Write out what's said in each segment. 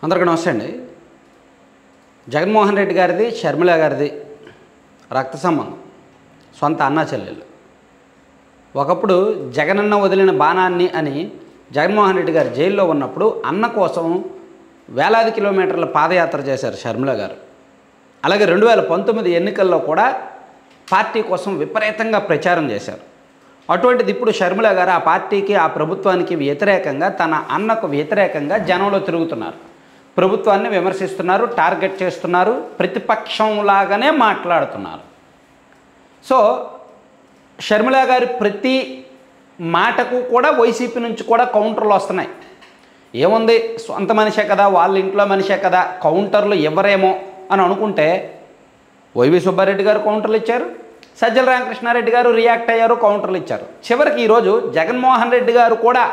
అందరికీ నమస్తే అండి. జగన్మోహన్ రెడ్డి గారిది షర్మిల గారిది రక్త సంబంధం, సొంత అన్నా చెల్లెళ్ళు. ఒకప్పుడు జగనన్న వదిలిన బాణాన్ని అని జగన్మోహన్ రెడ్డి గారు జైల్లో ఉన్నప్పుడు అన్న కోసం వేలాది కిలోమీటర్ల పాదయాత్ర చేశారు షర్మిల గారు. అలాగే 2019 ఎన్నికల్లో కూడా పార్టీ కోసం విపరీతంగా ప్రచారం చేశారు. అటువంటిది ఇప్పుడు షర్మిల గారు ఆ పార్టీకి ఆ ప్రభుత్వానికి వ్యతిరేకంగా, తన అన్నకు వ్యతిరేకంగా జనంలో తిరుగుతున్నారు. ప్రభుత్వాన్ని విమర్శిస్తున్నారు, టార్గెట్ చేస్తున్నారు, ప్రతిపక్షంలాగానే మాట్లాడుతున్నారు. సో షర్మిల గారి ప్రతి మాటకు కూడా వైసీపీ నుంచి కూడా కౌంటర్లు వస్తున్నాయి. ఏముంది, సొంత మనిషే కదా, వాళ్ళ ఇంట్లో మనిషే కదా, కౌంటర్లు ఇవ్వరేమో అని అనుకుంటే వైవి సుబ్బారెడ్డి గారు కౌంటర్లు ఇచ్చారు, సజ్జల రామకృష్ణారెడ్డి గారు రియాక్ట్ అయ్యారు, కౌంటర్లు ఇచ్చారు. చివరికి ఈరోజు జగన్మోహన్ రెడ్డి గారు కూడా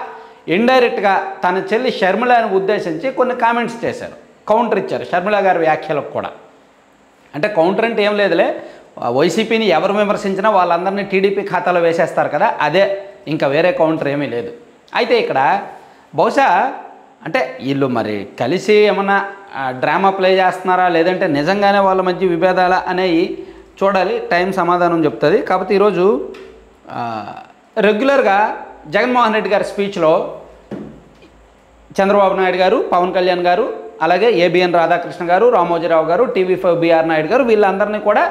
ఇండైరెక్ట్గా తన చెల్లి షర్మిలను ఉద్దేశించి కొన్ని కామెంట్స్ చేశారు, కౌంటర్ ఇచ్చారు షర్మిల గారి వ్యాఖ్యలకు కూడా. అంటే కౌంటర్ అంటే ఏం లేదులే, వైసీపీని ఎవరు విమర్శించినా వాళ్ళందరినీ టీడీపీ ఖాతాలో వేసేస్తారు కదా, అదే, ఇంకా వేరే కౌంటర్ ఏమీ లేదు. అయితే ఇక్కడ బహుశా అంటే వీళ్ళు మరి కలిసి ఏమన్నా డ్రామా ప్లే చేస్తున్నారా, లేదంటే నిజంగానే వాళ్ళ మధ్య విభేదాలా అనేవి చూడాలి, టైం సమాధానం చెప్తుంది. కాబట్టి ఈరోజు రెగ్యులర్గా జగన్మోహన్ రెడ్డి గారి స్పీచ్లో చంద్రబాబు నాయుడు గారు, పవన్ కళ్యాణ్ గారు, అలాగే ఏబిఎన్ రాధాకృష్ణ గారు, రామోజీరావు గారు, టీవీ5 బిఆర్ నాయుడు గారు, వీళ్ళందరినీ కూడా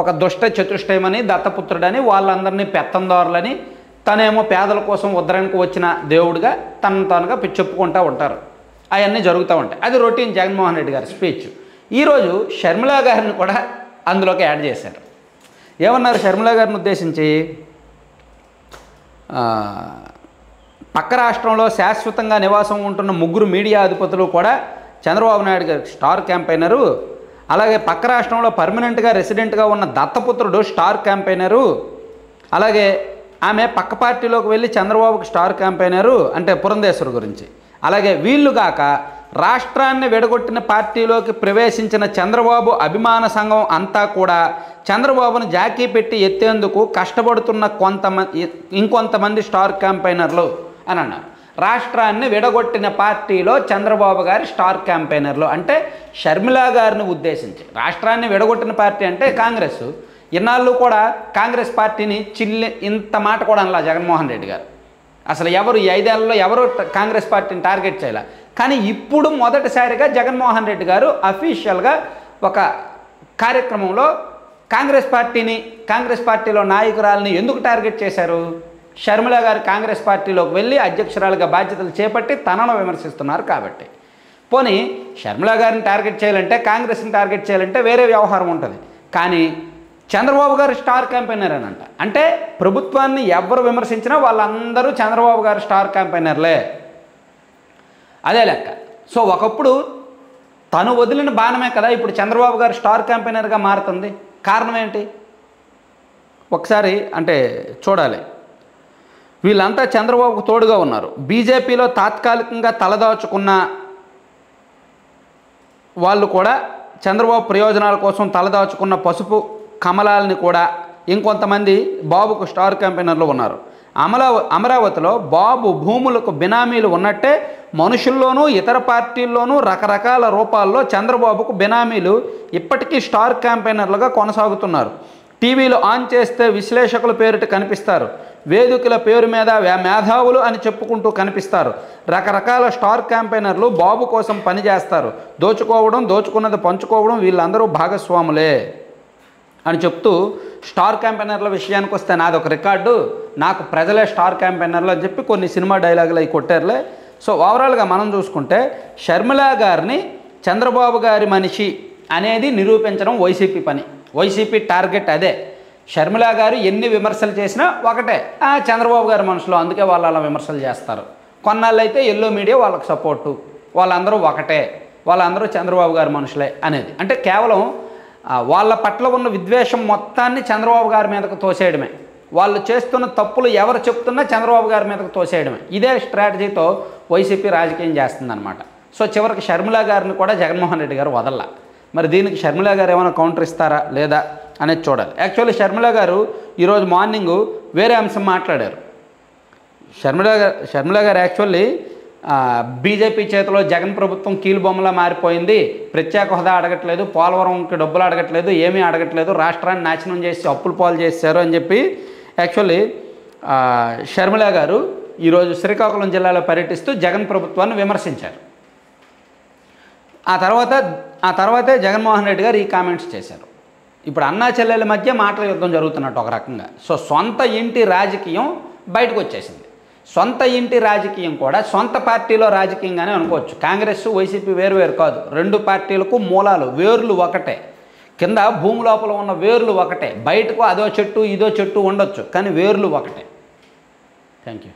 ఒక దుష్ట చతుష్టయమని, దత్తపుత్రుడని, వాళ్ళందరినీ పెత్తందారులని, తనేమో పేదల కోసం ఉద్ధరణకు వచ్చిన దేవుడిగా తనను తానుగా చెప్పుకుంటూ ఉంటారు. అవన్నీ జరుగుతూ ఉంటాయి. అది రొటీన్ జగన్మోహన్ రెడ్డి గారి స్పీచ్. ఈరోజు షర్మిల గారిని కూడా అందులోకి యాడ్ చేశారు. ఏమన్నారు షర్మిల గారిని ఉద్దేశించి, పక్క రాష్ట్రంలో శాశ్వతంగా నివాసం ఉంటున్న 3 మీడియా అధిపతులు కూడా చంద్రబాబు నాయుడు గారి స్టార్ క్యాంపెయినరు, అలాగే పక్క రాష్ట్రంలో పర్మనెంట్గా రెసిడెంట్గా ఉన్న దత్తపుత్రుడు స్టార్ క్యాంపెయినరు, అలాగే ఆమె పక్క పార్టీలోకి వెళ్ళి చంద్రబాబుకి స్టార్ క్యాంపెయినరు, అంటే పురంధేశ్వరి గురించి. అలాగే వీళ్ళుగాక రాష్ట్రాన్ని విడగొట్టిన పార్టీలోకి ప్రవేశించిన చంద్రబాబు అభిమాన సంఘం అంతా కూడా చంద్రబాబును జాకీ పెట్టి ఎత్తేందుకు కష్టపడుతున్న ఇంకొంతమంది స్టార్ క్యాంపెయినర్లు అని అన్నారు. రాష్ట్రాన్ని విడగొట్టిన పార్టీలో చంద్రబాబు గారి స్టార్ క్యాంపెయినర్లు అంటే షర్మిల గారిని ఉద్దేశించి. రాష్ట్రాన్ని విడగొట్టిన పార్టీ అంటే కాంగ్రెస్. ఇన్నాళ్ళు కూడా కాంగ్రెస్ పార్టీని ఇంత మాట కూడా అనలా జగన్మోహన్ రెడ్డి గారు. అసలు ఎవరు ఈ 5 ఏళ్లలో ఎవరు కాంగ్రెస్ పార్టీని టార్గెట్ చేయాల. కానీ ఇప్పుడు మొదటిసారిగా జగన్మోహన్ రెడ్డి గారు అఫీషియల్గా ఒక కార్యక్రమంలో కాంగ్రెస్ పార్టీలో నాయకురాలని ఎందుకు టార్గెట్ చేశారు? షర్మిల గారు కాంగ్రెస్ పార్టీలోకి వెళ్ళి అధ్యక్షురాలుగా బాధ్యతలు చేపట్టి తనను విమర్శిస్తున్నారు కాబట్టి. పోనీ షర్మిల గారిని టార్గెట్ చేయాలంటే, కాంగ్రెస్ని టార్గెట్ చేయాలంటే వేరే వ్యవహారం ఉంటుంది. కానీ చంద్రబాబు గారు స్టార్ క్యాంపెయినర్ అని అంట. అంటే ప్రభుత్వాన్ని ఎవరు విమర్శించినా వాళ్ళందరూ చంద్రబాబు గారు స్టార్ క్యాంపెయినర్లే, అదే లెక్క. సో ఒకప్పుడు తను వదిలిన బాణమే కదా ఇప్పుడు చంద్రబాబు గారు స్టార్ క్యాంపెయినర్గా మారుతుంది. కారణం ఏంటి ఒకసారి అంటే చూడాలి. వీళ్ళంతా చంద్రబాబుకు తోడుగా ఉన్నారు. బీజేపీలో తాత్కాలికంగా తలదాచుకున్న వాళ్ళు కూడా చంద్రబాబు ప్రయోజనాల కోసం తలదాచుకున్న పసుపు కమలాలని కూడా ఇంకొంతమంది బాబుకు స్టార్ క్యాంపెయినర్లు ఉన్నారు. అమరావతిలో బాబు భూములకు బినామీలు ఉన్నట్టే మనుషుల్లోనూ ఇతర పార్టీల్లోనూ రకరకాల రూపాల్లో చంద్రబాబుకు బినామీలు ఇప్పటికీ స్టార్ క్యాంపెయినర్లుగా కొనసాగుతున్నారు. టీవీలు ఆన్ చేస్తే విశ్లేషకుల పేరిట కనిపిస్తారు, వేదికల పేరు మీద మేధావులు అని చెప్పుకుంటూ కనిపిస్తారు. రకరకాల స్టార్ క్యాంపెయినర్లు బాబు కోసం పనిచేస్తారు. దోచుకోవడం, దోచుకున్నది పంచుకోవడం వీళ్ళందరూ భాగస్వాములే అని చెప్తూ స్టార్ క్యాంపెయినర్ల విషయానికి వస్తే నాదొక రికార్డు, నాకు ప్రజలే స్టార్ క్యాంపెయినర్లు అని చెప్పి కొన్ని సినిమా డైలాగులు అవి కొట్టారులే. సో ఓవరాల్గా మనం చూసుకుంటే షర్మిల గారిని చంద్రబాబు గారి మనిషి అనేది నిరూపించడం వైసీపీ పని. వైసీపీ టార్గెట్ అదే. షర్మిల గారు ఎన్ని విమర్శలు చేసినా ఒకటే, చంద్రబాబు గారి మనుషులు, అందుకే వాళ్ళు అలా విమర్శలు చేస్తారు. కొన్నాళ్ళు అయితే ఎల్లో మీడియా వాళ్ళకి సపోర్టు, వాళ్ళందరూ ఒకటే, వాళ్ళందరూ చంద్రబాబు గారి మనుషులే అనేది. అంటే కేవలం వాళ్ళ పట్ల ఉన్న విద్వేషం మొత్తాన్ని చంద్రబాబు గారి మీదకు తోసేయడమే. వాళ్ళు చేస్తున్న తప్పులు ఎవరు చెప్తున్నా చంద్రబాబు గారి మీదకు తోసేయడమే. ఇదే స్ట్రాటజీతో వైసీపీ రాజకీయం చేస్తుందన్నమాట. సో చివరికి షర్మిల గారిని కూడా జగన్మోహన్ రెడ్డి గారు వదల్లా. మరి దీనికి షర్మిల గారు ఏమైనా కౌంటర్ ఇస్తారా లేదా అనేది చూడాలి. యాక్చువల్లీ షర్మిల గారు ఈరోజు మార్నింగు వేరే అంశం మాట్లాడారు. షర్మిల గారు యాక్చువల్లీ బీజేపీ చేతిలో జగన్ ప్రభుత్వం కీలుబొమ్మలా మారిపోయింది, ప్రత్యేక హోదా అడగట్లేదు, పోలవరంకి డబ్బులు అడగట్లేదు, ఏమీ అడగట్లేదు, రాష్ట్రాన్ని నాశనం చేసి అప్పుల పాలు చేశారు అని చెప్పి యాక్చువల్లీ షర్మిల గారు ఈరోజు శ్రీకాకుళం జిల్లాలో పర్యటిస్తూ జగన్ ప్రభుత్వాన్ని విమర్శించారు. ఆ తర్వాతే జగన్మోహన్ రెడ్డి గారు ఈ కామెంట్స్ చేశారు. ఇప్పుడు అన్నా చెల్లెల మధ్య మాటల యుద్ధం జరుగుతున్నట్టు ఒక రకంగా. సో సొంత ఇంటి రాజకీయం బయటకు వచ్చేసింది. సొంత ఇంటి రాజకీయం కూడా సొంత పార్టీలో రాజకీయంగానే అనుకోవచ్చు. కాంగ్రెస్ వైసీపీ వేరు కాదు, రెండు పార్టీలకు మూలాలు వేర్లు ఒకటే, కింద భూమి లోపల ఉన్న వేర్లు ఒకటే, బయటకు అదో చెట్టు ఇదో చెట్టు ఉండొచ్చు కానీ వేర్లు ఒకటే. Thank you.